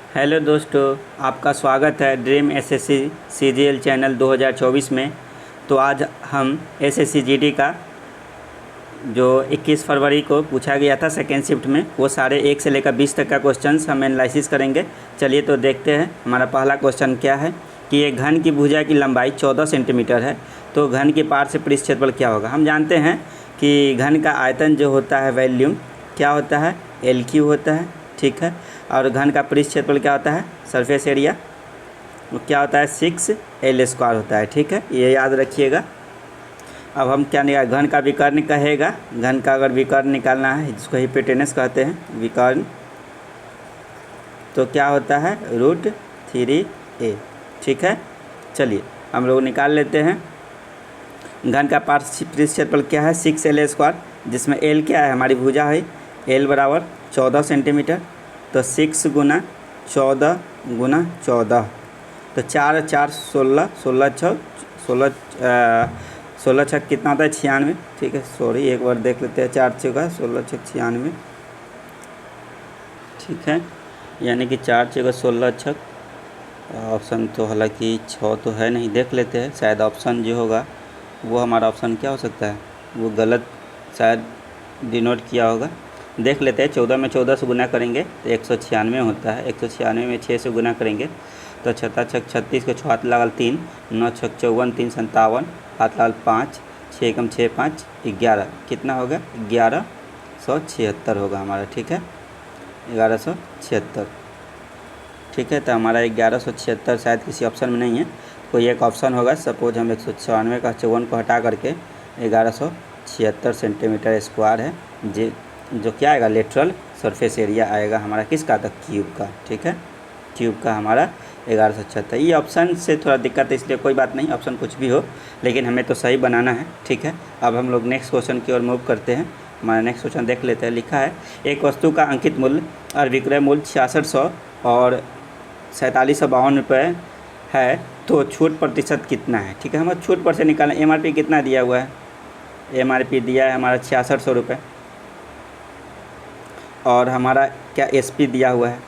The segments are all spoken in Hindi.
हेलो दोस्तों, आपका स्वागत है ड्रीम एसएससी सीजीएल चैनल 2024 में। तो आज हम एसएससी जीडी का जो 21 फरवरी को पूछा गया था सेकेंड शिफ्ट में, वो सारे 1 से लेकर 20 तक का क्वेश्चंस हम एनालिसिस करेंगे। चलिए तो देखते हैं हमारा पहला क्वेश्चन क्या है कि एक घन की भुजा की लंबाई 14 सेंटीमीटर है, तो घन की पार से पृष्ठ क्षेत्रफल क्या होगा। हम जानते हैं कि घन का आयतन जो होता है वॉल्यूम क्या होता है, LQ होता है, ठीक है। और घन का पृष्ठ क्षेत्रफल क्या होता है, सरफेस एरिया, वो क्या होता है 6L² होता है, ठीक है, ये याद रखिएगा। अब हम क्या निकाल, घन का विकर्ण कहेगा, घन का अगर विकर्ण निकालना है जिसको हिपोटेनस कहते हैं विकर्ण, तो क्या होता है √3a, ठीक है। चलिए हम लोग निकाल लेते हैं। घन का पृष्ठ क्षेत्रफल क्या है 6L², जिसमें L क्या है, हमारी भुजा है, L बराबर 14 सेंटीमीटर, तो 6 गुना 14 गुना 14, तो 4 4 16, 16 छक कितना होता है 96, ठीक है। सॉरी एक बार देख लेते हैं, 4 चौका 16 छक 96, ठीक है। यानी कि 4 चौका 16 छक, ऑप्शन तो हालांकि 6 तो है नहीं, देख लेते हैं शायद ऑप्शन जो होगा वो हमारा ऑप्शन क्या हो सकता है, वो गलत शायद डिनोट किया होगा। देख लेते हैं, 14 में 14 से गुना करेंगे तो 196 होता है, 196 में 6 से गुना करेंगे तो 6 छक 36 को 6 हाथ लागल 3, 9 छक 54, 3 57, हाथ लागल 5, 6 कम 6 5 11, कितना होगा 1176 होगा हमारा, ठीक है 1176, ठीक है। तो हमारा 1176 शायद किसी ऑप्शन में नहीं है, कोई एक ऑप्शन होगा। सपोज हम 196 का 54 को हटा करके 1176 सेंटीमीटर स्क्वायर है, जो क्या आएगा लेटरल सरफेस एरिया आएगा हमारा किसका, तक क्यूब का, ठीक है, क्यूब का हमारा 1176। ये ऑप्शन से थोड़ा दिक्कत है, इसलिए कोई बात नहीं, ऑप्शन कुछ भी हो लेकिन हमें तो सही बनाना है, ठीक है। अब हम लोग नेक्स्ट क्वेश्चन की ओर मूव करते हैं। हमारा नेक्स्ट क्वेश्चन देख लेते हैं। लिखा है एक वस्तु का अंकित मूल्य और विक्रय मूल्य 6600 और 4752 रुपये है, तो छूट प्रतिशत कितना है, ठीक है। हमें छूट पर से निकालना, MRP कितना दिया हुआ है, MRP दिया है हमारा 6600 रुपये, और हमारा क्या SP दिया हुआ है,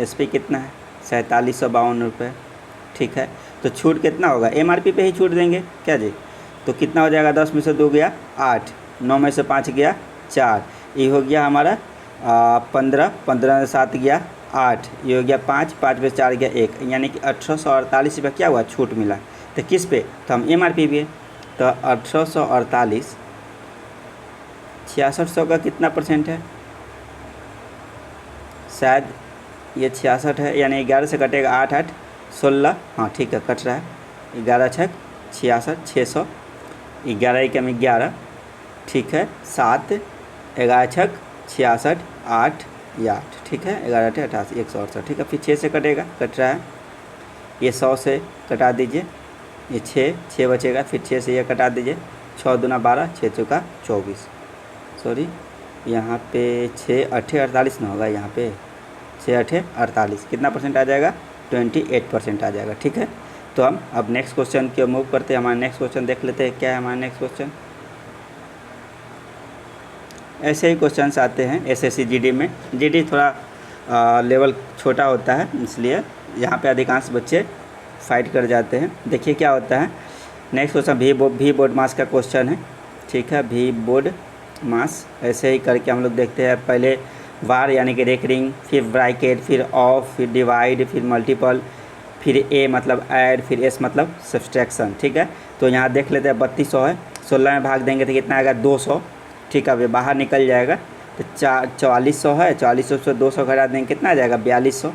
SP कितना है 4752 रुपये, ठीक है। तो छूट कितना होगा, MRP पे ही छूट देंगे क्या जी, तो कितना हो जाएगा, 10 में से 2 गया 8, 9 में से 5 गया 4, ये हो गया हमारा 15, 15 में 7 गया 8, ये हो गया 5, 5 में 4 गया 1, यानी कि 1848 रुपये क्या हुआ छूट मिला। तो किस पे, तो हम MRP पे, तो 1848 6600 का कितना परसेंट है, शायद ये 66 है, यानी 11 से कटेगा 8 8 16, हाँ ठीक है कट रहा है, 11 छक 66, 600, 11 एकम 11, ठीक है, 7 11 छक 66, 8 या 8, ठीक है, 11 8 88 168, ठीक है। फिर 6 से कटेगा, कट रहा है, ये 100 से कटा दीजिए, ये 6 बचेगा, फिर 6 से ये कटा दीजिए, 6 दूना 12, 6 चौका 24, सॉरी यहाँ पे 6 8 48 ना होगा, यहाँ पे 6 8 48, कितना परसेंट आ जाएगा 28% आ जाएगा, ठीक है। तो हम अब नेक्स्ट क्वेश्चन की ओर मूव करते हैं। हमारा नेक्स्ट क्वेश्चन देख लेते हैं, क्या है हमारा नेक्स्ट क्वेश्चन। ऐसे ही क्वेश्चंस आते हैं एसएससी जीडी में, जीडी थोड़ा लेवल छोटा होता है, इसलिए यहाँ पे अधिकांश बच्चे फाइट कर जाते हैं। देखिए क्या होता है नेक्स्ट क्वेश्चन, भी बोर्ड मास का क्वेश्चन है, ठीक है, भी बोर्ड मास। ऐसे ही करके हम लोग देखते हैं, पहले वार यानी कि रेकरिंग, फिर ब्रैकेट, फिर ऑफ, फिर डिवाइड, फिर मल्टीपल, फिर A मतलब ऐड, फिर S मतलब सब्सट्रैक्शन, ठीक है। तो यहाँ देख लेते हैं 3200 है, 16 में भाग देंगे तो कितना आएगा 200, ठीक है, अब ये बाहर निकल जाएगा, तो 4400 है, 4400 से 200 घटा देंगे कितना आ जाएगा 4200,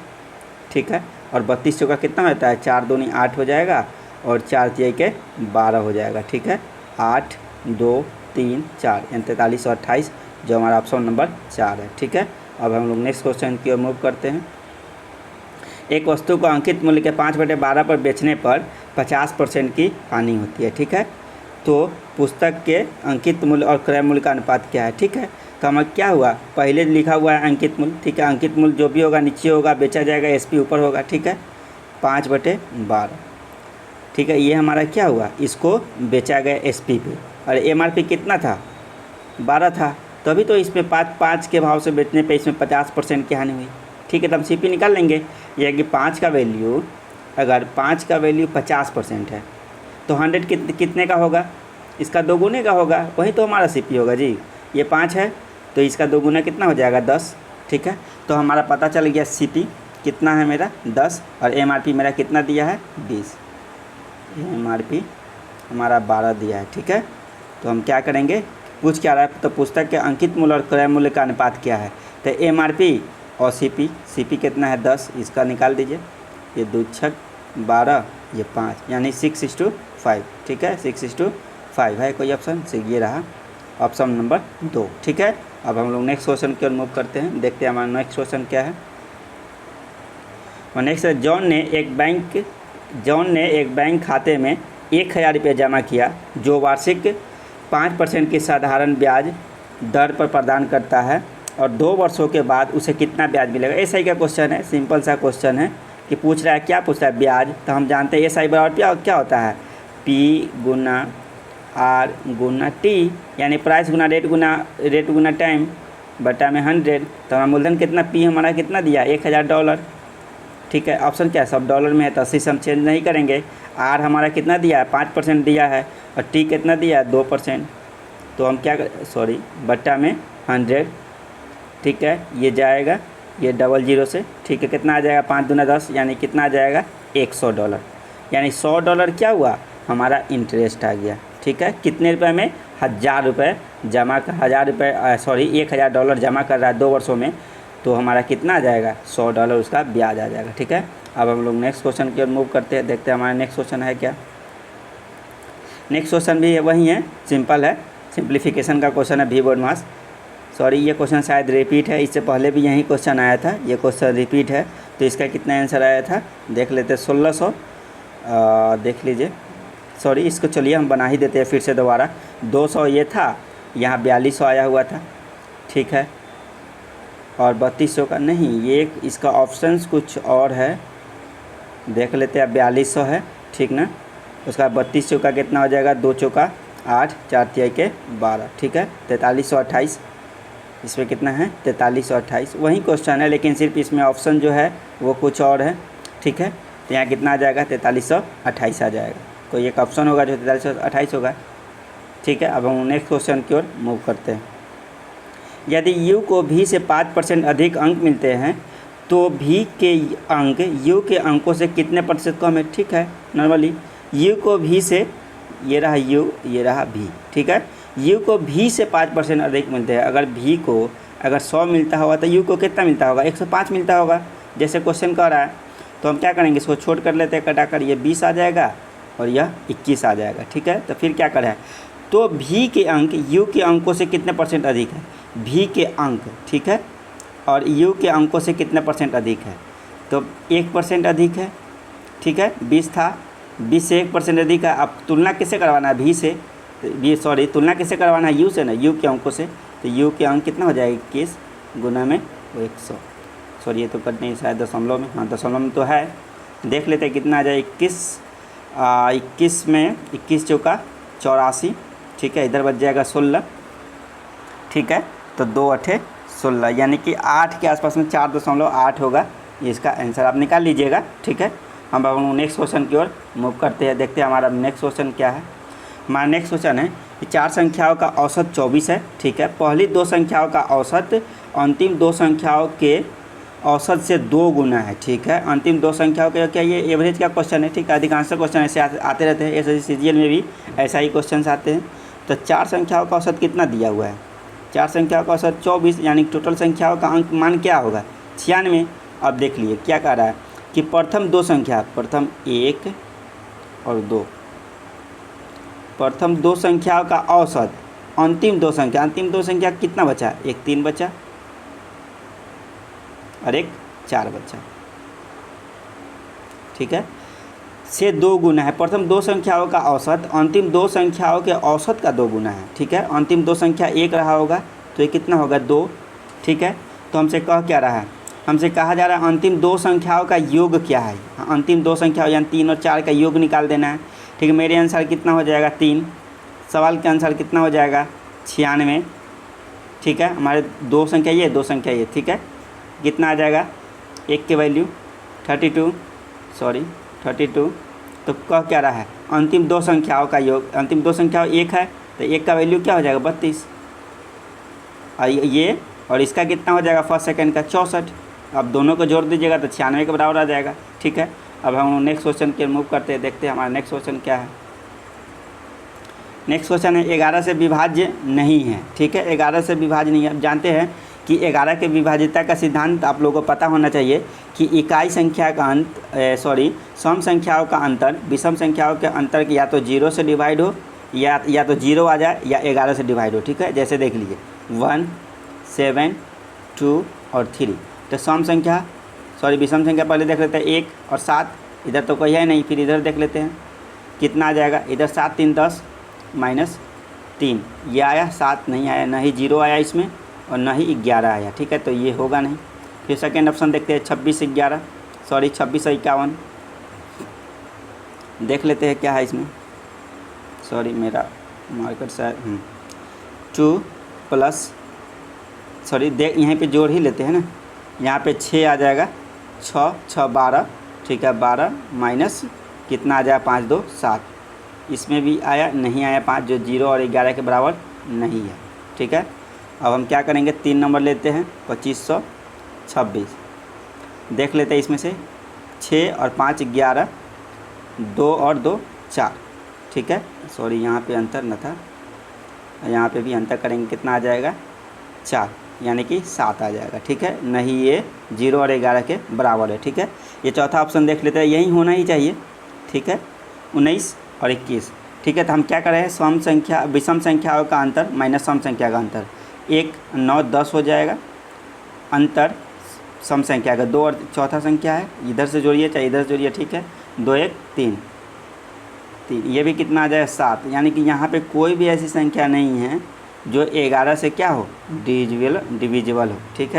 ठीक है। और 3200 का कितना होता है, 4 दूनी 8 हो जाएगा और 4 तिहाई के 12 हो जाएगा, ठीक है, 8 2 3 4 यानी 4328, जो हमारा ऑप्शन नंबर 4 है, ठीक है। अब हम लोग नेक्स्ट क्वेश्चन की ओर मूव करते हैं। एक वस्तु को अंकित मूल्य के 5/12 पर बेचने पर 50% की हानि होती है, ठीक है। तो पुस्तक के अंकित मूल्य और क्रय मूल्य का अनुपात क्या है, ठीक है। तो हमें क्या हुआ, पहले लिखा हुआ है अंकित मूल्य, ठीक है, अंकित मूल्य जो भी होगा नीचे होगा, बेचा जाएगा SP ऊपर होगा, ठीक है, 5/12, ठीक है। ये हमारा क्या हुआ, इसको बेचा गया SP पे, और MRP कितना था 12 था, तभी तो इसमें 5 के भाव से बेचने पे इसमें 50% की हानि हुई, ठीक है। तो हम CP निकाल लेंगे, ये है कि 5 का वैल्यू, अगर 5 का वैल्यू 50% है तो 100 कितने का होगा? इसका 2 गुने का होगा, वही तो हमारा CP होगा जी। ये 5 है तो इसका 2 गुना कितना हो जाएगा? 10। ठीक है, तो हमारा पता चल गया CP कितना है मेरा 10, और MRP मेरा कितना दिया है 20। MRP हमारा 12 दिया है। ठीक है, तो हम क्या करेंगे, पूछ क्या रहा है, तो पुस्तक के अंकित मूल्य और क्रय मूल्य का अनुपात क्या है? तो MRP और CP कितना है 10, इसका निकाल दीजिए। ये 2 छक 12, ये 5, यानी 6:5। ठीक है, 6:5 है कोई ऑप्शन? ये रहा ऑप्शन नंबर 2। ठीक है, अब हम लोग नेक्स्ट क्वेश्चन की ओर मूव करते हैं, देखते हैं हमारा नेक्स्ट क्वेश्चन क्या है। और नेक्स्ट है, जॉन ने एक बैंक खाते में 1000 रुपये जमा किया जो वार्षिक 5% की साधारण ब्याज दर पर प्रदान करता है, और 2 वर्षों के बाद उसे कितना ब्याज मिलेगा? SI का क्वेश्चन है, सिंपल सा क्वेश्चन है कि पूछ रहा है, क्या पूछ रहा है? ब्याज। तो हम जानते हैं SI बराबर क्या होता है? P गुना R गुना T, यानी प्राइस गुना रेट गुना टाइम बटा में 100। तो हमारा मूलधन कितना, P हमारा कितना दिया? $1000। ठीक है, ऑप्शन क्या है? सब डॉलर में है तो 80 से हम चेंज नहीं करेंगे। R हमारा कितना दिया है? 5% दिया है, और T कितना दिया है? 2%। तो हम क्या बट्टा में 100। ठीक है, ये जाएगा ये $00 से। ठीक है, कितना आ जाएगा? 5 दूना 10, यानी कितना आ जाएगा? $100। यानी $100 क्या हुआ? हमारा इंटरेस्ट आ गया। ठीक है, कितने रुपए में? 1000 रुपये जमा कर, $1000 जमा कर रहा है 2 वर्षों में, तो हमारा कितना आ जाएगा? $100 उसका ब्याज आ जाएगा। ठीक है, अब हम लोग नेक्स्ट क्वेश्चन की ओर मूव करते हैं, देखते हैं हमारा नेक्स्ट क्वेश्चन है क्या। नेक्स्ट क्वेश्चन भी वही है, सिंपल है, सिंप्लीफिकेशन का क्वेश्चन है, V बोर्ड मास। ये क्वेश्चन शायद रिपीट है, इससे पहले भी यही क्वेश्चन आया था, ये क्वेश्चन रिपीट है। तो इसका कितना आंसर आया था देख लेते हैं, 1600। देख लीजिए, इसको चलिए हम बना ही देते हैं फिर से दोबारा। 200 ये था, यहाँ 4200 आया हुआ था। ठीक है, और 3200 का नहीं, ये इसका ऑप्शंस कुछ और है, देख लेते हैं। 4200 है, ठीक ना, उसका 3200 का कितना हो जाएगा? 2 चौका 8, 4 तिहाई के 12। ठीक है, 4328, इसमें कितना है? 4328। वही क्वेश्चन है, लेकिन सिर्फ इसमें ऑप्शन जो है वो कुछ और है। ठीक है, तो यहाँ कितना आ जाएगा? 4328 आ जाएगा। कोई एक ऑप्शन होगा जो 4328 होगा। ठीक है, अब हम नेक्स्ट क्वेश्चन की ओर मूव करते हैं। यदि U को V से 5% अधिक अंक मिलते हैं तो V के अंक U के अंकों से कितने प्रतिशत कम है? ठीक है, नॉर्मली U को V से, ये रहा U, ये रहा V। ठीक है, U को V से 5% अधिक मिलते हैं। अगर V को 100 मिलता होगा तो U को कितना मिलता होगा? 105 मिलता होगा, जैसे क्वेश्चन कह रहा है। तो हम क्या करेंगे, इसको छोड़ कर लेते हैं, कटाकर ये 20 आ जाएगा और यह 21 आ जाएगा। ठीक है, तो फिर क्या करें, तो V के अंक U के अंकों से कितने % अधिक है? V के अंक, ठीक है, और U के अंकों से कितने % अधिक है? तो 1% अधिक है। ठीक है, 20 था, 20 से 1% अधिक है। अब तुलना किससे करवाना है? V से, तुलना किससे करवाना है? U से ना, U के अंकों से। तो U के अंक कितना हो जाएगा? 21 गुना में 100। ये तो कट नहीं, शायद दशमलव में, हाँ दशमलव में तो है। देख लेते हैं कितना आ जाए। 21 में 21 चौका 84। ठीक है, इधर बच जाएगा 16। ठीक है, तो 2 8 16, यानी कि 8 के आसपास में 4.8 होगा। ये इसका आंसर आप निकाल लीजिएगा। ठीक है, हम अब नेक्स्ट क्वेश्चन की ओर मूव करते हैं, देखते हैं हमारा नेक्स्ट क्वेश्चन क्या है। हमारा नेक्स्ट क्वेश्चन है कि 4 संख्याओं का औसत 24 है। ठीक है, पहली 2 संख्याओं का औसत अंतिम 2 संख्याओं के औसत से 2 गुना है। ठीक है, अंतिम 2 संख्याओं के, क्या ये एवरेज का क्वेश्चन है? ठीक है, अधिकांश क्वेश्चन ऐसे आते रहते हैं, SSC CGL में भी ऐसा ही क्वेश्चन आते हैं। तो 4 संख्याओं का औसत कितना दिया हुआ है? 4 संख्याओं का औसत 24, यानी टोटल संख्याओं का अंक मान क्या होगा? 96। अब देख लिए क्या कह रहा है कि प्रथम 2 संख्या, प्रथम 1 और 2, प्रथम 2 संख्याओं का औसत अंतिम 2 संख्या कितना बचा? एक 3 बचा और एक 4 बचा। ठीक है, से 2 गुना है। प्रथम 2 संख्याओं का औसत अंतिम 2 संख्याओं के औसत का 2 गुना है। ठीक है, अंतिम 2 संख्या 1 रहा होगा तो ये कितना होगा? 2। ठीक है, तो हमसे कह क्या रहा है? हमसे कहा जा रहा है अंतिम 2 संख्याओं का योग क्या है? अंतिम 2 संख्याओं यानी 3 और 4 का योग निकाल देना है। ठीक है, मेरे अनुसार कितना हो जाएगा? 3। सवाल के अनुसार कितना हो जाएगा? 96। ठीक है, हमारे 2 संख्या ये, 2 संख्या ये। ठीक है, कितना आ जाएगा? 1 के वैल्यू 32 तो कह क्या रहा है अंतिम दो संख्याओं का योग, अंतिम दो संख्याओं एक है तो एक का वैल्यू क्या हो जाएगा 32, और ये और इसका कितना हो जाएगा फर्स्ट सेकंड का 64। अब दोनों को जोड़ दीजिएगा तो 96 के बराबर आ जाएगा। ठीक है, अब हम नेक्स्ट क्वेश्चन के मूव करते हैं, देखते हैं हमारा नेक्स्ट क्वेश्चन क्या है। नेक्स्ट क्वेश्चन है 11 से विभाज्य नहीं है। ठीक है, 11 से विभाज्य नहीं है। अब जानते हैं कि 11 के विभाज्यता का सिद्धांत आप लोगों को पता होना चाहिए कि इकाई संख्या का सम संख्याओं का अंतर विषम संख्याओं के अंतर या तो 0 से डिवाइड हो या तो 0 आ जाए या 11 से डिवाइड हो। ठीक है, जैसे देख लीजिए 1, 7, 2 और 3। तो विषम संख्या पहले देख लेते हैं 1 और 7, इधर तो कोई है नहीं, फिर इधर देख लेते हैं कितना आ जाएगा। इधर 7 3 10 -3 ये आया, 7 नहीं आया, ना ही 0 आया इसमें और ना ही 11 आया। ठीक है, तो ये होगा नहीं। फिर सेकेंड ऑप्शन देखते हैं 26 और 51। देख लेते हैं क्या है इसमें। मेरा मार्कर शायद 2 प्लस देख यहीं पे जोड़ ही लेते हैं ना, यहाँ पे 6 आ जाएगा, 6 6 12। ठीक है, 12 माइनस कितना आ जाएगा 5 2 7। इसमें भी आया नहीं आया 5, जो 0 और 11 के बराबर नहीं है। ठीक है, अब हम क्या करेंगे 3 नंबर लेते हैं 2526। देख लेते हैं इसमें से 6 और 5 11, 2 और 2 4। ठीक है, यहाँ पे अंतर न था, यहाँ पे भी अंतर करेंगे, कितना आ जाएगा 4, यानी कि 7 आ जाएगा। ठीक है, नहीं ये 0 और 11 के बराबर है। ठीक है, ये चौथा ऑप्शन देख लेते हैं, यही होना ही चाहिए। ठीक है, 19 और 21। ठीक है, तो हम क्या कर रहे हैं विषम संख्याओं का अंतर माइनस सम संख्या का अंतर, 1 9 10 हो जाएगा, अंतर सम संख्या का 2 और चौथा संख्या है, इधर से जोड़िए चाहे इधर से जोड़िए। ठीक है, 2 1 3, ये भी कितना आ जाएगा 7, यानी कि यहाँ पे कोई भी ऐसी संख्या नहीं है जो 11 से क्या हो डिविजिबल हो। ठीक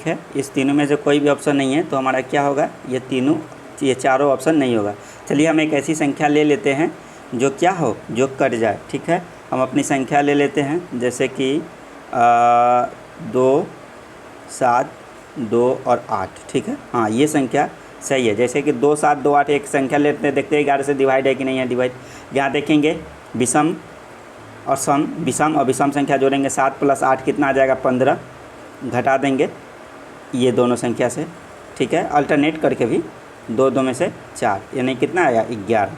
है, इस तीनों में से कोई भी ऑप्शन नहीं है, तो हमारा क्या होगा, ये चारों ऑप्शन नहीं होगा। चलिए हम एक ऐसी संख्या ले लेते हैं जो क्या हो, जो कट जाए। ठीक है, हम अपनी संख्या ले लेते हैं, जैसे कि 2 7 2 और 8। ठीक है, हाँ ये संख्या सही है। जैसे कि 2 7 2 8 एक संख्या लेते हैं, देखते हैं 11 से डिवाइड है कि नहीं है डिवाइड। यहाँ देखेंगे विषम और विषम संख्या जोड़ेंगे, 7 + 8 कितना आ जाएगा 15, घटा देंगे ये दोनों संख्या से। ठीक है, अल्टरनेट करके भी 2 2 में से 4, यानी कितना आया 11।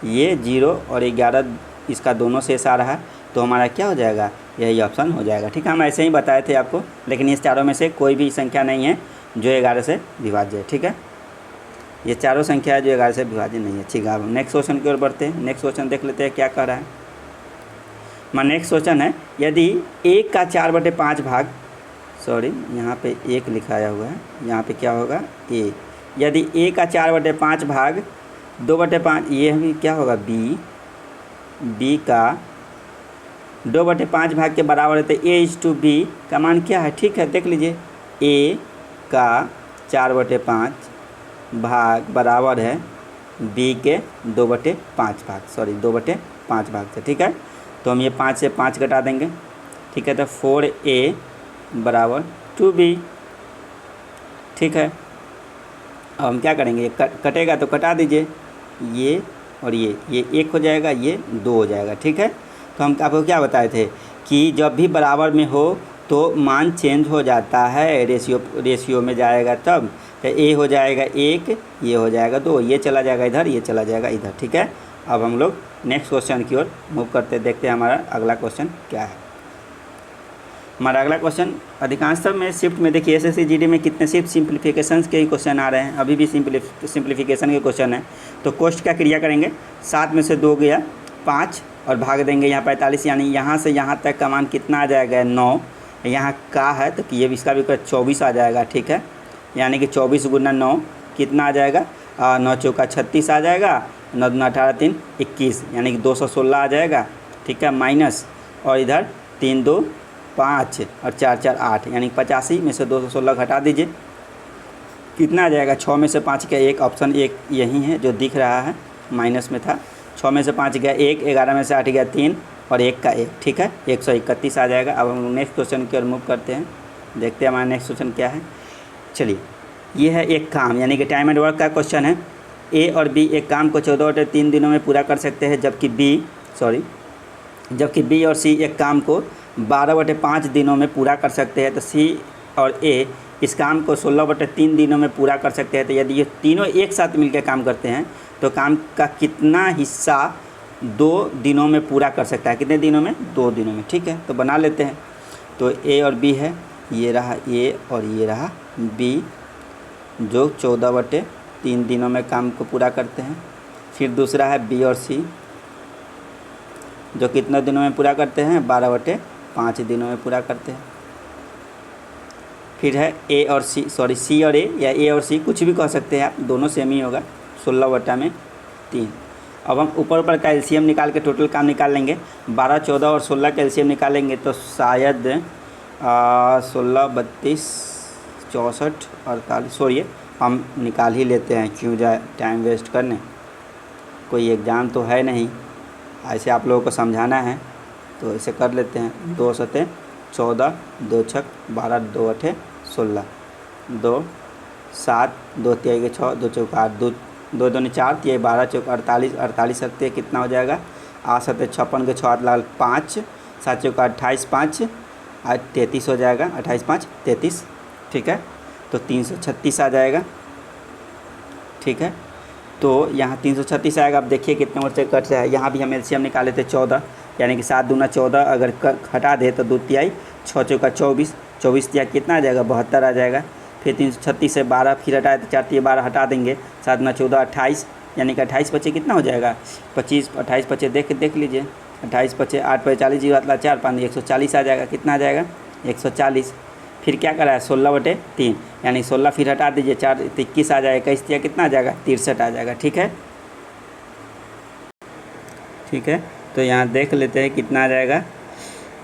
ये 0 और 11 इसका दोनों शेष आ रहा है, तो हमारा क्या हो जाएगा, यही ऑप्शन हो जाएगा। ठीक है, हम ऐसे ही बताए थे आपको, लेकिन इस चारों में से कोई भी संख्या नहीं है जो 11 से विभाज्य है। ठीक है, ये चारों संख्या है जो 11 से विभाज्य नहीं है। ठीक है, अब नेक्स्ट क्वेश्चन की ओर बढ़ते हैं। नेक्स्ट क्वेश्चन देख लेते हैं क्या कह रहा है। हमारा नेक्स्ट क्वेश्चन है, यदि 1 का 4/5 भाग, यहाँ पे 1 लिखाया हुआ है, यहाँ पे क्या होगा a, यदि a का 4/5 भाग 2/5, ये भी क्या होगा b का 2/5 भाग के बराबर है, तो a/b का मान क्या है। ठीक है, देख लीजिए a का 4/5 भाग बराबर है b के 2/5 भाग, 2/5 भाग से। ठीक है, तो हम ये 5 से 5 घटा देंगे। ठीक है, तो 4a बराबर 2b। ठीक है, अब हम क्या करेंगे, कटेगा तो कटा दीजिए, ये और ये 1 हो जाएगा, ये 2 हो जाएगा। ठीक है, तो हम आपको क्या बताए थे कि जब भी बराबर में हो तो मान चेंज हो जाता है, रेशियो में जाएगा तब, तो a हो जाएगा 1, ये हो जाएगा 2, ये चला जाएगा इधर, ये चला जाएगा इधर। ठीक है, अब हम लोग नेक्स्ट क्वेश्चन की ओर मूव करते, देखते हैं हमारा अगला क्वेश्चन क्या है। हमारा अगला क्वेश्चन अधिकांशतः में शिफ्ट में देखिए SSC GD में कितने शिफ्ट सिंप्लीफिकेशंस के ही क्वेश्चन आ रहे हैं, अभी भी सिंप्लीफिकेशन के क्वेश्चन है। तो कोष्ट क्या क्रिया करेंगे, 7 में से 2 गया 5 और भाग देंगे यहाँ 45, यानी यहाँ से यहाँ तक का मान कितना आ जाएगा 9, यहाँ का है तो ये इसका भी 24 आ जाएगा। ठीक है, यानी कि 24 × 9 कितना आ जाएगा, 9 चौका 36 आ जाएगा, 9 दूना 18 3 21, यानी कि 216 आ जाएगा। ठीक है, माइनस और इधर 3 2 5 और 4 4 8, यानी 85 में से 216 घटा दीजिए, कितना आ जाएगा। 6 में से 5 का एक ऑप्शन 1 यही है जो दिख रहा है, माइनस में था। 6 में से 5 गया 1, 11 में से 8 गया 3 और 1 का 1। ठीक है, 131 आ जाएगा। अब हम नेक्स्ट क्वेश्चन की ओर मूव करते हैं, देखते हैं हमारा नेक्स्ट क्वेश्चन क्या है। चलिए, ये है एक काम, यानी कि टाइम एंड वर्क का क्वेश्चन है। ए और बी एक काम को 14/3 दिनों में पूरा कर सकते हैं, जबकि बी और सी एक काम को 12/5 दिनों में पूरा कर सकते हैं। तो सी और ए इस काम को 16/3 दिनों में पूरा कर सकते हैं। तो यदि ये तीनों एक साथ मिलकर काम करते हैं तो काम का कितना हिस्सा 2 दिनों में पूरा कर सकता है? कितने दिनों में? 2 दिनों में। ठीक है, तो बना लेते हैं। तो ए और बी है, ये रहा ए और ये रहा बी, जो 14/3 दिनों में काम को पूरा करते हैं। फिर दूसरा है बी और सी, जो कितने दिनों में पूरा करते हैं? 12/5 दिनों में पूरा करते हैं। फिर है सी और ए, या ए और सी कुछ भी कह सकते हैं आप, दोनों सेम ही होगा, 16/3। अब हम ऊपर का एलसीएम निकाल के टोटल काम निकाल लेंगे। 12, 14 और 16 का एलसीएम निकालेंगे तो शायद 16, 32, 64, 48, सॉरी हम निकाल ही लेते हैं, क्यों जाए टाइम वेस्ट करने। कोई एग्ज़ाम तो है नहीं, ऐसे आप लोगों को समझाना है तो ऐसे कर लेते हैं। 2 सते 14, 2 छक 12, 2 अठे 16, 2 7, 2 तिहाई 6, 2 चौका 8, 2 दूनी 4, तिहाई 12, चौका 48, 48 सत्ते कितना हो जाएगा? 8 सत्ते 56 के 6 लाल 5, 7 चौका 28, 5 8 33 हो जाएगा, 28 5 33। ठीक है, तो 336 आ जाएगा। ठीक है, तो यहाँ 336 आएगा। अब देखिए कितने वर्ष से कट रहा है। यहाँ भी हम एलसीएम निकाले थे 14, यानी कि 7 दूना 14, अगर हटा दे तो 2 तिहाई 6 चौका 24, 24 तिहाई कितना आ जाएगा? 72 आ जाएगा। फिर 336 से 12 फिर हटाए तो 4 तिहाई 12 हटा देंगे, 7 दूना 14 28, यानी कि 28 पचे कितना हो जाएगा? 25, 28 पचे देख लीजिए, 28 पचे 8 पचे 40, 0 4 5 140 आ जाएगा। कितना आ जाएगा? 140। फिर क्या करा है? 16/3, यानी 16 फिर हटा दीजिए, 4 21 आ जाएगा, 21 तिहाई कितना आ जाएगा? 63 आ जाएगा। ठीक है, तो यहाँ देख लेते हैं कितना आ जाएगा।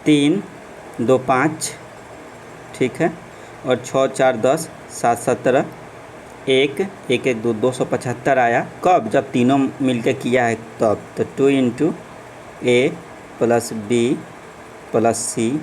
3, 2 5, ठीक है, और 6 4 10, 7 17, 1 1 1 2 275 आया। कब? जब तीनों मिलकर किया है तब। तो 2 इंटू ए प्लस बी प्लस सी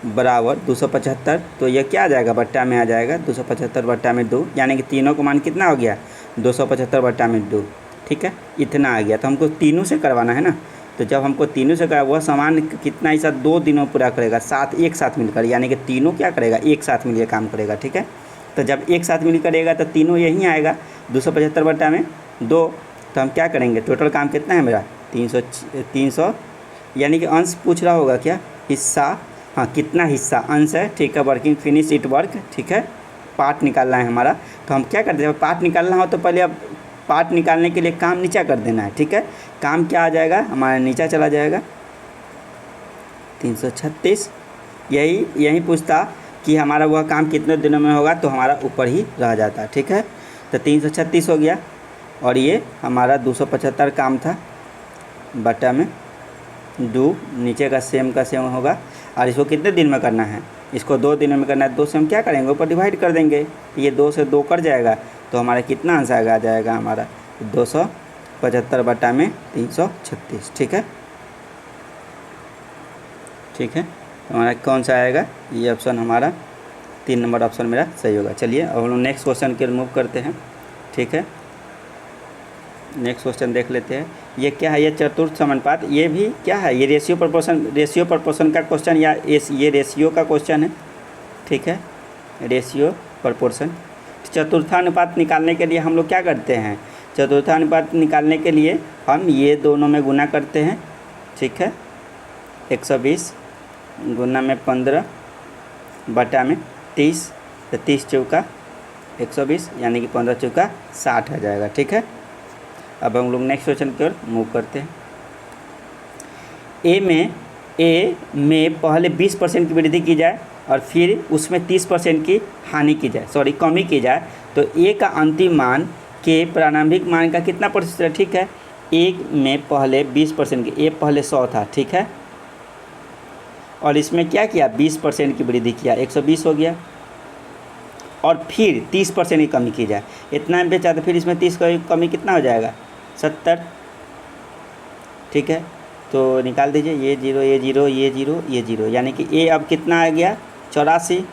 बराबर 275। तो यह क्या आ जाएगा? बट्टा में आ जाएगा, 275/2, यानी कि तीनों का मान कितना हो गया? 275/2। ठीक है, इतना आ गया। तो हमको तीनों से करवाना है ना, तो जब हमको तीनों से करा, वह सामान कितना हिस्सा 2 दिनों पूरा करेगा, एक साथ मिलकर, यानी कि तीनों क्या करेगा? एक साथ मिलकर काम करेगा। ठीक है, तो जब एक साथ मिल करेगा तो तीनों यहीं आएगा, 275/2। तो हम क्या करेंगे? टोटल काम कितना है मेरा? 300, यानी कि अंश पूछ रहा होगा क्या? हिस्सा, हाँ कितना हिस्सा? अंश है। ठीक है, वर्किंग फिनिश इट वर्क। ठीक है, पार्ट निकालना है हमारा। तो हम क्या करते हैं? पार्ट निकालना हो तो पहले अब पार्ट निकालने के लिए काम नीचा कर देना है। ठीक है, काम क्या आ जाएगा? हमारा नीचा चला जाएगा, 336। यही पूछता कि हमारा वह काम कितने दिनों में होगा, तो हमारा ऊपर ही रह जाता। ठीक है, तो 336 हो गया, और ये हमारा 275 काम था, बटा में डू, नीचे का सेम होगा। और इसको कितने दिन में करना है? इसको 2 दिनों में करना है। 2 से हम क्या करेंगे? ऊपर डिवाइड कर देंगे, ये 2 से 2 कट जाएगा, तो हमारा कितना आंसर आ जाएगा? हमारा 275/336। ठीक है, तो हमारा कौन सा आएगा? ये ऑप्शन हमारा 3 नंबर ऑप्शन मेरा सही होगा। चलिए अब हम लोग नेक्स्ट क्वेश्चन के मूव करते हैं। ठीक है, नेक्स्ट क्वेश्चन देख लेते हैं। ये क्या है? ये चतुर्थ समानुपात। ये भी क्या है? ये रेशियो प्रपोर्शन का क्वेश्चन, या ये रेशियो का क्वेश्चन है। ठीक है, रेशियो प्रपोर्शन। चतुर्थानुपात निकालने के लिए हम लोग क्या करते हैं? चतुर्थानुपात निकालने के लिए हम ये दोनों में गुना करते हैं। ठीक है, 120 गुना में 15 बटा में 30, तो 30 चौका 120, यानी कि 15 चौका 60 आ जाएगा। ठीक है, अब हम लोग नेक्स्ट क्वेश्चन की ओर मूव करते हैं। ए में पहले 20% की वृद्धि की जाए और फिर उसमें 30% की कमी की जाए, तो ए का अंतिम मान के प्रारंभिक मान का कितना प्रतिशत है? ठीक है, ए में पहले 20% की, ए पहले 100 था। ठीक है, और इसमें क्या किया? 20% की वृद्धि किया, 120 हो गया, और फिर 30% की कमी की जाए। इतना बेचा तो फिर इसमें 30 की कमी कितना हो जाएगा? 70। ठीक है, तो निकाल दीजिए, ये 0 ये 0 ये 0 ये 0, यानी कि ए अब कितना आ गया? 84।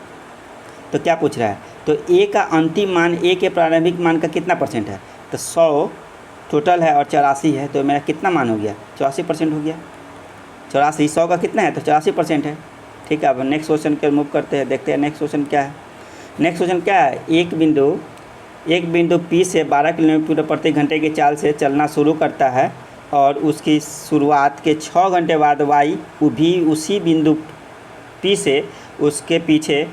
तो क्या पूछ रहा है? तो ए का अंतिम मान, ए के प्रारंभिक मान का कितना परसेंट है, तो 100 टोटल है और 84 है, तो मेरा कितना मान हो गया, 84% हो गया। 84 100 का कितना है, तो 84% है। ठीक है, अब नेक्स्ट क्वेश्चन के मूव करते हैं, देखते हैं नेक्स्ट क्वेश्चन क्या है। नेक्स्ट क्वेश्चन क्या है, एक बिंदु P से 12 किलोमीटर प्रति घंटे की चाल से चलना शुरू करता है और उसकी शुरुआत के 6 घंटे बाद y भी उसी बिंदु P से उसके पीछे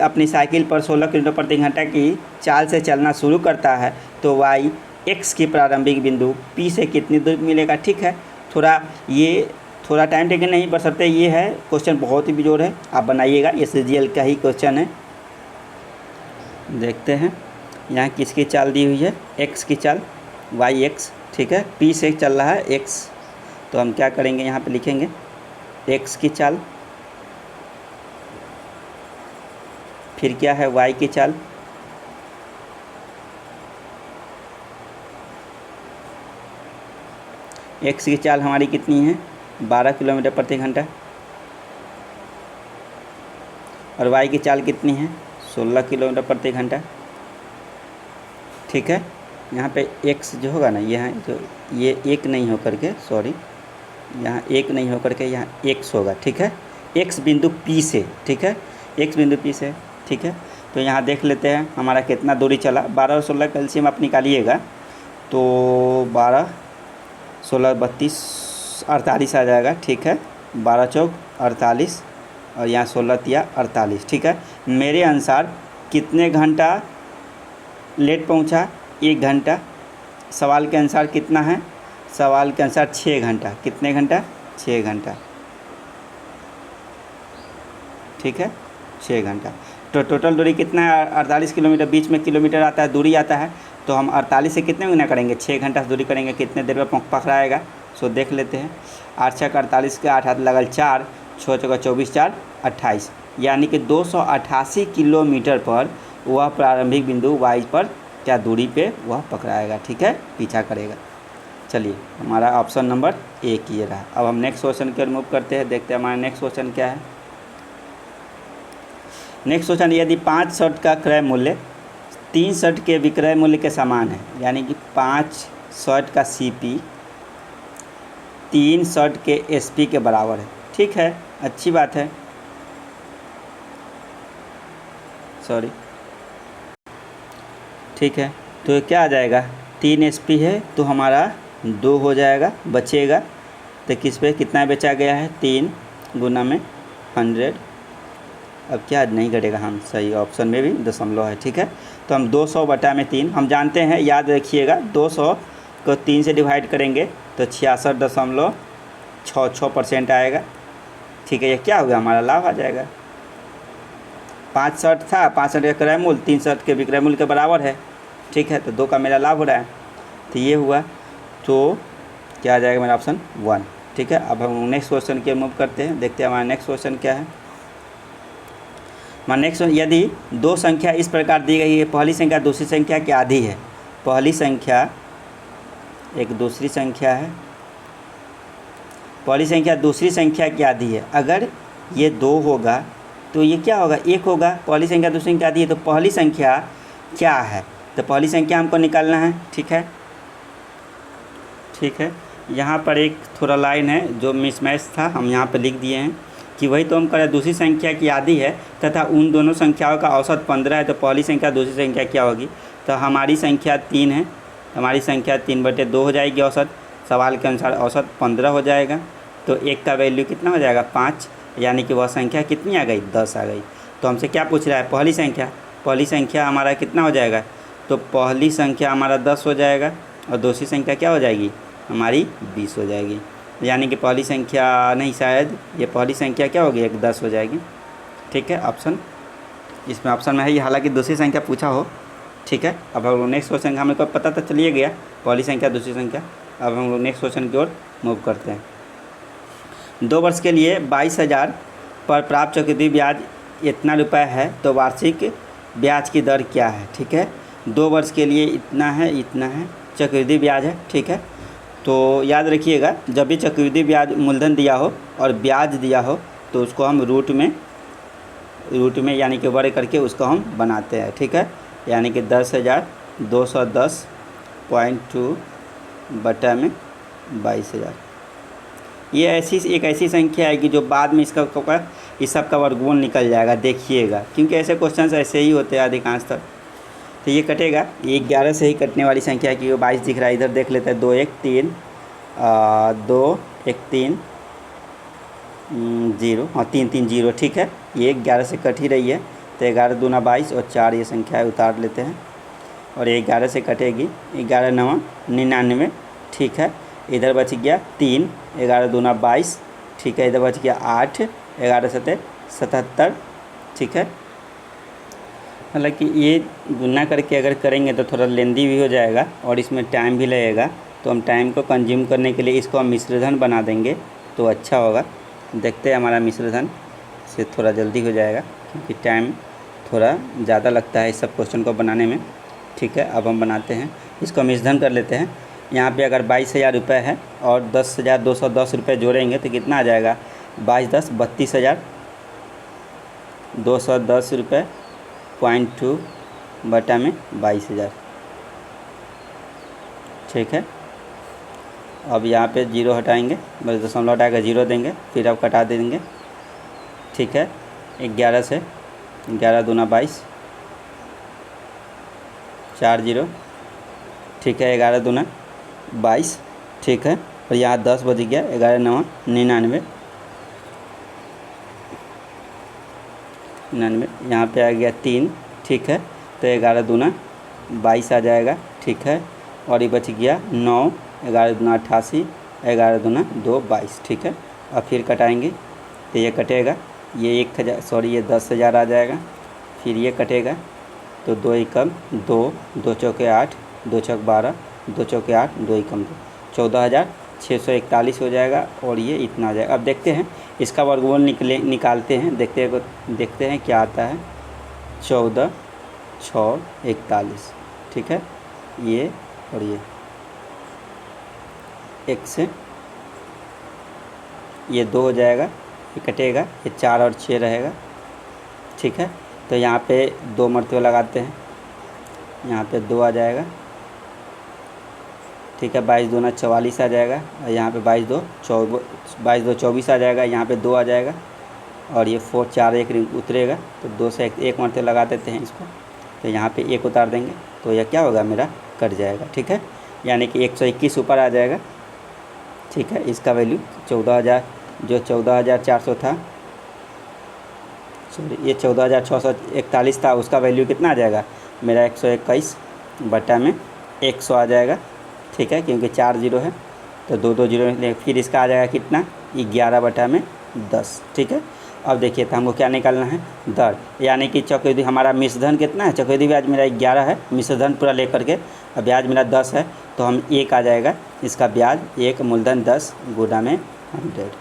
अपनी साइकिल पर 16 किलोमीटर प्रति घंटा की चाल से चलना शुरू करता है, तो y x की प्रारंभिक बिंदु P से कितनी दूर मिलेगा। ठीक है, थोड़ा टाइम टेकन नहीं, बशर्ते ये है क्वेश्चन बहुत ही बेजोड़ है, आप बनाइएगा, ये CGL का ही क्वेश्चन है। देखते हैं यहाँ किसकी चाल दी हुई है, x की चाल yx। ठीक है, P से चल रहा है x, तो हम क्या करेंगे, यहाँ पे लिखेंगे x की चाल, फिर क्या है y की चाल, x की चाल हमारी कितनी है 12 किलोमीटर प्रति घंटा, और y की चाल कितनी है 16 किलोमीटर प्रति घंटा। ठीक है, यहाँ पे x जो होगा ना, यहाँ जो ये एक नहीं हो करके, सॉरी यहाँ एक नहीं हो करके यहाँ x होगा। ठीक है, x बिंदु P से, ठीक है, x बिंदु P से। ठीक है, तो यहाँ देख लेते हैं हमारा कितना दूरी चला, 12 और 16 का एलसीएम आप निकालिएगा, तो 12 16 32 48 आ जाएगा। ठीक है, 12 चौक 48 और यहाँ 16 तिया 48। ठीक है, मेरे अनुसार कितने घंटा लेट पहुँचा, 1 घंटा। सवाल के अनुसार कितना है, सवाल के अनुसार 6 घंटा। कितने घंटा, 6 घंटा। ठीक है, 6 घंटा। तो टोटल दूरी कितना है, 48 किलोमीटर, बीच में किलोमीटर आता है, दूरी आता है, तो हम 48 से कितने गुना करेंगे, 6 घंटा दूरी करेंगे, कितने देर में पकड़ाएगा। सो देख लेते हैं, 8 छक 48 के 8 हाथ लगल 4, 6 चौका 24 4 28, यानी कि 288 किलोमीटर पर वह प्रारंभिक बिंदु y पर क्या दूरी पे वह पकड़ाएगा। ठीक है, पीछा करेगा। चलिए, हमारा ऑप्शन नंबर ए ये रहा। अब हम नेक्स्ट क्वेश्चन की ओर मूव करते हैं, देखते हैं हमारा नेक्स्ट क्वेश्चन क्या है। नेक्स्ट क्वेश्चन, यदि 5 शर्ट का क्रय मूल्य 3 शर्ट के विक्रय मूल्य के समान है, यानी कि 5 शर्ट का CP 3 शर्ट के SP के बराबर है। ठीक है, अच्छी बात है, सॉरी। ठीक है, तो क्या आ जाएगा, 3 SP है तो हमारा 2 हो जाएगा, बचेगा। तो किस पे कितना बेचा गया है, 3 गुना में 100। अब क्या नहीं घटेगा, हम सही ऑप्शन में भी दशमलव है। ठीक है, तो हम 200 बटा में 3, हम जानते हैं, याद रखिएगा, 200 को 3 से डिवाइड करेंगे तो 66.66% आएगा। ठीक है, ये क्या होगा, हमारा लाभ आ जाएगा। 5 शर्ट था, 5 शर्ट का क्रय मूल्य 3 शर्ट के विक्रय मूल्य के बराबर है। ठीक है, तो 2 का मेरा लाभ हो रहा है, तो ये हुआ। तो क्या आ जाएगा मेरा ऑप्शन 1। ठीक है, अब हम नेक्स्ट क्वेश्चन की मूव करते हैं, देखते हैं हमारा नेक्स्ट क्वेश्चन क्या है। हमारा नेक्स्ट, यदि 2 संख्या इस प्रकार दी गई है, पहली संख्या दूसरी संख्या की आधी है। पहली संख्या एक दूसरी संख्या है, पहली संख्या दूसरी संख्या की आधी है। अगर ये 2 होगा तो ये क्या होगा, 1 होगा। पहली संख्या दूसरी संख्या आधी है, तो पहली संख्या क्या है, तो पहली संख्या हमको निकालना है। ठीक है, ठीक है, यहाँ पर एक थोड़ा लाइन है जो मिसमैच था, हम यहाँ पर लिख दिए हैं कि वही तो हम करें, दूसरी संख्या की आधी है तथा उन दोनों संख्याओं का औसत 15 है, तो पहली संख्या दूसरी संख्या क्या होगी, तो हमारी संख्या 3 है, हमारी संख्या 3/2 हो जाएगी औसत। सवाल के अनुसार औसत 15 हो जाएगा, तो 1 का वैल्यू कितना हो जाएगा 5, यानी कि वह संख्या कितनी आ गई, 10 आ गई। तो हमसे क्या पूछ रहा है, पहली संख्या हमारा कितना हो जाएगा, तो पहली संख्या हमारा 10 हो जाएगा और दूसरी संख्या क्या हो जाएगी, हमारी 20 हो जाएगी। यानी कि पहली संख्या नहीं, शायद ये पहली संख्या क्या होगी, 10 हो जाएगी। ठीक है, ऑप्शन इसमें ऑप्शन में है ये, हालांकि दूसरी संख्या पूछा हो। ठीक है, अब हम लोग नेक्स्ट क्वेश्चन, हमें को पता तो चलिए गया पहली संख्या दूसरी संख्या। अब हम लोग नेक्स्ट क्वेश्चन की ओर मूव करते हैं। 2 वर्ष के लिए 22,000 पर प्राप्त चक्रवृद्धि ब्याज इतना रुपये है, तो वार्षिक ब्याज की दर क्या है। ठीक है, 2 वर्ष के लिए इतना है चक्रवृद्धि ब्याज है। ठीक है, तो याद रखिएगा, जब भी चक्रवृद्धि ब्याज मूलधन दिया हो और ब्याज दिया हो तो उसको हम रूट में रूट में यानी कि वर्ग करके उसको हम बनाते हैं, ठीक है। यानी कि 10,210.2 बटा में 22,000। ये एक ऐसी संख्या है कि जो बाद में इसका इस सब का वर्गमूल निकल जाएगा, देखिएगा, क्योंकि ऐसे क्वेश्चन ऐसे ही होते हैं अधिकांशतः। तो ये कटेगा, ये 11 से ही कटने वाली संख्या है, कि 22 दिख रहा है, इधर देख लेते हैं। 2 1 3 2 1 3 0, हाँ 3 3 0, ठीक है। ये 11 से कट ही रही है, तो 11 दूना 22 और 4 ये संख्याएँ उतार लेते हैं, और ये 11 से कटेगी। 11 9 99, ठीक है। इधर बच गया 3, 11 दूना 22, ठीक है। इधर बच गया 8, 11 7 77, ठीक है। हालांकि ये गुना करके अगर करेंगे तो थोड़ा लेंदी भी हो जाएगा और इसमें टाइम भी लगेगा, तो हम टाइम को कंज्यूम करने के लिए इसको हम मिश्रधन बना देंगे तो अच्छा होगा। देखते हैं हमारा मिश्रधन से थोड़ा जल्दी हो जाएगा, क्योंकि टाइम थोड़ा ज़्यादा लगता है इस सब क्वेश्चन को बनाने में, ठीक है। अब हम बनाते हैं, इसको मिश्रधन कर लेते हैं। यहाँ पे अगर 22,000 रुपये है और 10,210 रुपये जोड़ेंगे तो कितना आ जाएगा? 22 10 32,210 रुपये .2 बटा में 22,000, ठीक है। अब यहाँ पे 0 हटाएंगे, बस दशमलव हटाकर 0 देंगे, फिर अब कटा देंगे, ठीक है। 11 से 11 दूना 22, 4 0, ठीक है। 11 दूना 22, ठीक है। और यहाँ 10 बज गया, 11 9 99, यहाँ पे आ गया 3, ठीक है। तो 11 दूना 22 आ जाएगा, ठीक है। और ये बच गया 9, 11 दूना 88, 11 दूना 2 22, ठीक है। अब फिर कटाएंगे तो ये कटेगा, ये 1,000 ये 10,000 आ जाएगा। फिर ये कटेगा तो 2 एकम 2, 2 चौके 8, 2 चौक 12, 2 चौके 8, 2 एकम 2, 14,641 हो जाएगा। और ये इतना आ जाएगा। अब देखते हैं इसका वर्गमूल निकालते हैं, देखते हैं क्या आता है। 14 6 41, ठीक है। ये और ये 1 से ये 2 हो जाएगा, ये कटेगा, ये 4 और 6 रहेगा, ठीक है। तो यहाँ पे 2 मरतबे लगाते हैं, यहाँ पे 2 आ जाएगा, ठीक है। 22 दूना 44 आ जाएगा, और यहाँ पे 22 2 24 आ जाएगा, यहाँ पे 2 आ जाएगा, और ये 4 4 1 उतरेगा, तो 2 से 1 मरतबे लगा देते हैं इसको, तो यहाँ पे 1 उतार देंगे, तो यह क्या होगा, मेरा कट जाएगा, ठीक है। यानी कि 121 ऊपर आ जाएगा, ठीक है। इसका वैल्यू 14,000 जो 14,400 था, सॉरी ये 14,641 था, उसका वैल्यू कितना आ जाएगा मेरा? 121 बटा में 100 आ जाएगा, ठीक है। क्योंकि 4 0 है तो 2 2 0, फिर इसका आ जाएगा कितना? 11 बटा में 10, ठीक है। अब देखिए तो हमको क्या निकालना है? दर, यानी कि चक्रवृद्धि हमारा मिश्रधन कितना है? चक्रवृद्धि ब्याज मेरा 11 है, मिश्रधन पूरा लेकर के, अब ब्याज मेरा 10 है, तो हम 1 आ जाएगा इसका ब्याज, 1 मूलधन 10 गुना में 100,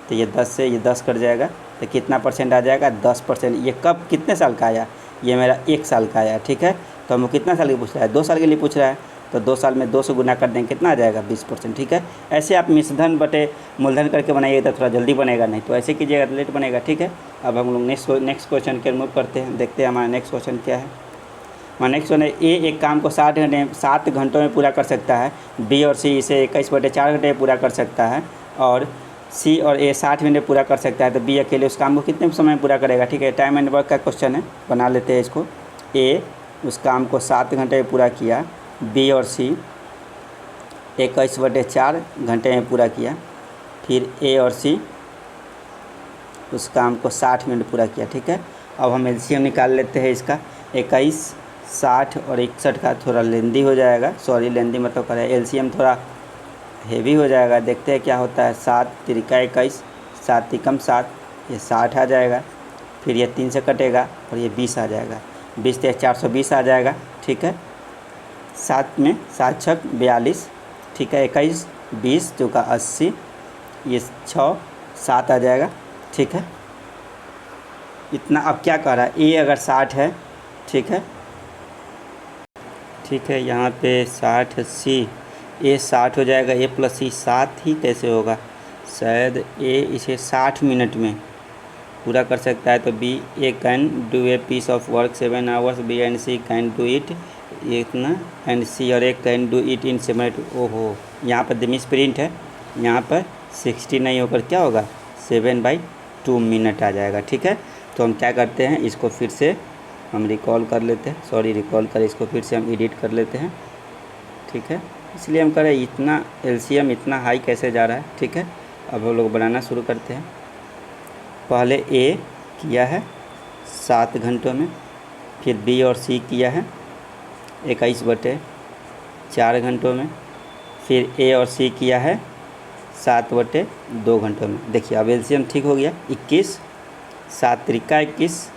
तो ये 10 से ये 10 कट जाएगा, तो कितना परसेंट आ जाएगा? 10%। ये कब कितने साल का आया? ये मेरा 1 साल का आया, ठीक है। तो हमको कितना साल के पूछ रहा है? 2 साल के लिए पूछ रहा है, तो 2 साल में 2 से गुना कर देंगे, कितना आ जाएगा? 20%, ठीक है। ऐसे आप मिश्रधन बटे मूलधन करके बनाइएगा तो थोड़ा जल्दी बनेगा, नहीं तो ऐसे कीजिएगा तो लेट बनेगा, ठीक है। अब हम लोग नेक्स्ट क्वेश्चन के मूव करते हैं, देखते हैं हमारा नेक्स्ट क्वेश्चन क्या है। हमारा नेक्स्ट क्वेश्चन है, ए एक काम को 7 घंटों में पूरा कर सकता है, बी और सी इसे 21/4 घंटे में पूरा कर सकता है, और सी और ए 60 मिनट में पूरा कर सकता है, तो बी अकेले उस काम को कितने समय में पूरा करेगा? ठीक है, टाइम एंड वर्क का क्वेश्चन है, बना लेते हैं इसको। ए उस काम को 7 घंटे में पूरा किया, बी और सी 21/4 घंटे में पूरा किया, फिर ए और सी उस काम को 60 मिनट पूरा किया, ठीक है। अब हम एलसीएम निकाल लेते हैं इसका। 21 60 और 61 का थोड़ा लेंदी हो जाएगा, सॉरी लेंदी मतलब कर एलसीएम थोड़ा हेवी हो जाएगा, देखते हैं क्या होता है। 7 त्रिका 21, 7 तिकम 7, ये 60 आ जाएगा, फिर ये 3 से कटेगा और ये 20 आ जाएगा, 20 से 420 आ जाएगा, ठीक है। 7 में 7 छक 42, ठीक है। 21 20 चौका 80, ये 6 7 आ जाएगा, ठीक है। इतना अब क्या कह रहा है? ए अगर 60 है, ठीक है, ठीक है, यहाँ पे 60 80, ए 60 हो जाएगा, ए प्लस सी 7 ही कैसे होगा? शायद ए इसे 60 मिनट में पूरा कर सकता है तो B A can do a piece of work 7 hours, B and C can do it इतना, एंड सी और A can do it in 7। ओहो, यहाँ पर मिस प्रिंट है, यहाँ पर 60 नहीं होकर क्या होगा 7/2 मिनट आ जाएगा। ठीक है, तो हम क्या करते हैं, इसको फिर से हम रिकॉल कर लेते हैं, सॉरी रिकॉल कर इसको फिर से हम एडिट कर लेते हैं। ठीक है, इसलिए हम करें इतना एलसीएम इतना हाई कैसे जा रहा है। ठीक है, अब हम लोग बनाना शुरू करते हैं। पहले ए किया है 7 घंटों में, फिर बी और सी किया है 21/4 घंटों में, फिर ए और सी किया है 7/2 घंटों में। देखिए अब एलसीएम ठीक हो गया, 21, 7 त्रिका 21,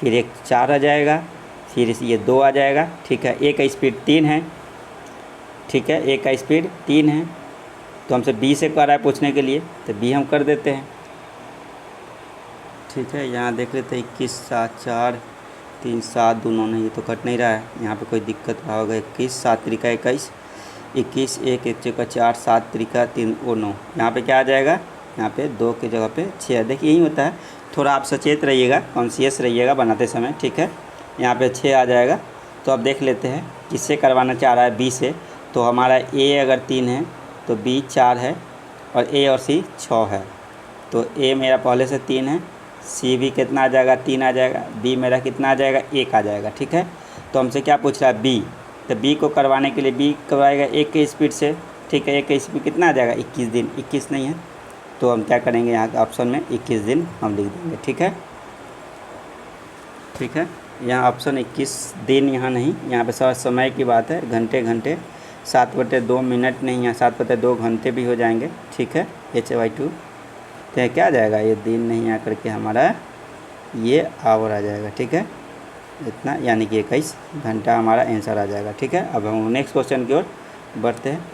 फिर एक 4 आ जाएगा, फिर ये 2 आ जाएगा। ठीक है, ए का स्पीड 3 है। ठीक है, ए का स्पीड 3 है, तो हमसे बी से कर रहा है पूछने के लिए, तो बी हम कर देते हैं। ठीक है, यहाँ देख लेते हैं 21, 7, 4, 3, 7 दोनों नहीं, ये तो कट नहीं रहा है, यहाँ पे कोई दिक्कत रहा होगा। 21, 7 त्रिका 21, 21, 1, 1 चौका 4, 7 त्रिका 3 और 9, यहाँ पे क्या आ जाएगा, यहाँ पे 2 की जगह पे 6। देखिए यही होता है, थोड़ा आप सचेत रहिएगा, कॉन्शियस रहिएगा बनाते समय। ठीक है, यहाँ पे 6 आ जाएगा। तो अब देख लेते हैं किससे करवाना चाह रहा है, बी से। तो हमारा ए अगर 3 है तो बी 4 है, और ए और सी 6 है। तो ए मेरा पहले से 3 है, सी भी कितना आ जाएगा 3 आ जाएगा, बी मेरा कितना आ जाएगा 1 आ जाएगा। ठीक है, तो हमसे क्या पूछ रहा है बी, तो बी को करवाने के लिए बी करवाएगा 1 के स्पीड से। ठीक है, 1 के स्पीड कितना आ जाएगा 21 दिन, 21 नहीं है तो हम क्या करेंगे, यहाँ के ऑप्शन में 21 दिन हम लिख देंगे। ठीक है, ठीक है, यहाँ ऑप्शन 21 दिन यहाँ नहीं, यहाँ पे समय की बात है, घंटे घंटे, 7/2 मिनट नहीं, यहाँ 7/2 घंटे भी हो जाएंगे। ठीक है, h/2 तो क्या आ जाएगा, ये दिन नहीं आ करके हमारा ये आवर आ जाएगा। ठीक है, इतना यानी कि 21 घंटा हमारा आंसर आ जाएगा। ठीक है, अब हम नेक्स्ट क्वेश्चन की ओर बढ़ते हैं।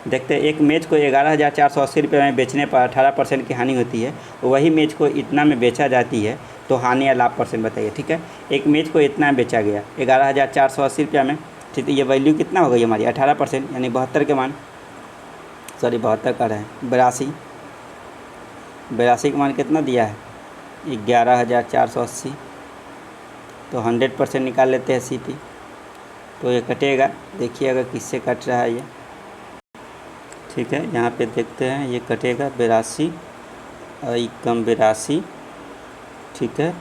देखते हैं, एक मैच को 11,480 रुपये में बेचने पर 18% की हानि होती है, वही मैच को इतना में बेचा जाती है, तो हानि या लाभ परसेंट बताइए। ठीक है, एक मैच को इतना में बेचा गया 11,480 रुपया में। ठीक है, ये वैल्यू कितना हो गई हमारी 18%, यानी 72 के मान, सॉरी 72 का रहे 82 का मान कितना दिया है 11,480, तो 100% निकाल लेते हैं सीपी, तो ये कटेगा। देखिए अगर किससे कट रहा है ये। ठीक है, यहाँ पे देखते हैं ये कटेगा 82 और कम 82। ठीक है,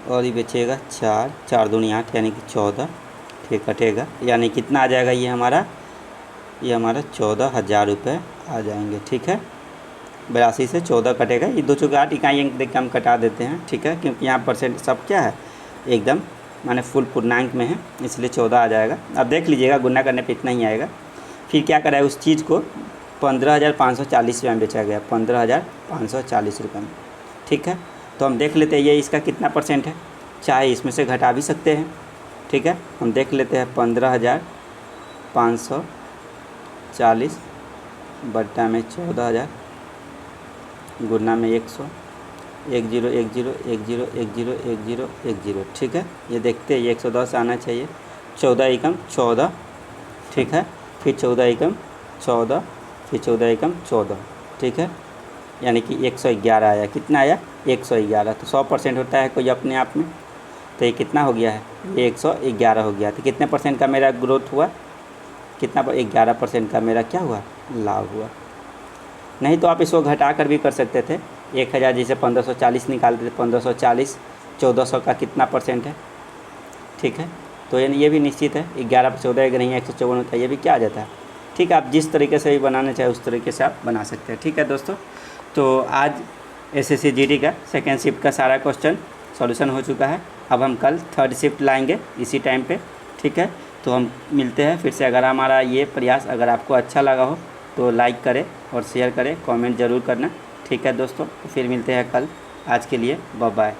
और ये बचेगा 4, 4 दूनी 8 यानी कि 14। ठीक कटेगा, यानी कितना आ जाएगा ये हमारा 14,000 रुपये आ जाएंगे। ठीक है, 82 से 14 कटेगा, ये 2 चौके 8 इकाई अंक देख के हम कटा देते हैं। ठीक है, क्योंकि यहाँ परसेंट सब क्या है एकदम माने फुल पूर्णांक में है, इसलिए 14 आ जाएगा। अब देख लीजिएगा गुना करने पे इतना ही आएगा। फिर क्या करा है, उस चीज़ को 15,540 रुपये में बेचा गया, 15,540 रुपये में। ठीक है, तो हम देख लेते हैं ये इसका कितना परसेंट है, चाहे इसमें से घटा भी सकते हैं। ठीक है, हम देख लेते हैं 15,540 बट्टा में 14,000 गुना में 100, 10 10 10 10 10 10 10। ठीक है, ये देखते हैं ये 110 आना चाहिए, 14 एकम 14। ठीक है, फिर 14 एकम 14, फिर 14 एकम 14। ठीक है, यानी कि 111 आया, कितना आया 111। तो 100% होता है कोई अपने आप में, तो ये कितना हो गया है, ये 111 हो गया। तो कितने परसेंट का मेरा ग्रोथ हुआ, कितना 11% का मेरा क्या हुआ लाभ हुआ। नहीं तो आप इसको घटा कर भी कर सकते थे, 1000 जैसे 1540 निकालते थे, 1540 1400 का कितना परसेंट है। ठीक है, तो यानी ये भी निश्चित है 11 पर 14 अगर नहीं 154 होता है, ये भी क्या आ जाता है। ठीक है, आप जिस तरीके से भी बनाना चाहे उस तरीके से आप बना सकते हैं। ठीक है दोस्तों, तो आज SSC GD का सेकेंड शिफ्ट का सारा क्वेश्चन सॉल्यूशन हो चुका है। अब हम कल थर्ड शिफ्ट लाएंगे इसी टाइम पे। ठीक है, तो हम मिलते हैं फिर से। अगर हमारा ये प्रयास अगर आपको अच्छा लगा हो तो लाइक करें और शेयर करें, कमेंट ज़रूर करना। ठीक है दोस्तों, तो फिर मिलते हैं कल। आज के लिए बाय बाय।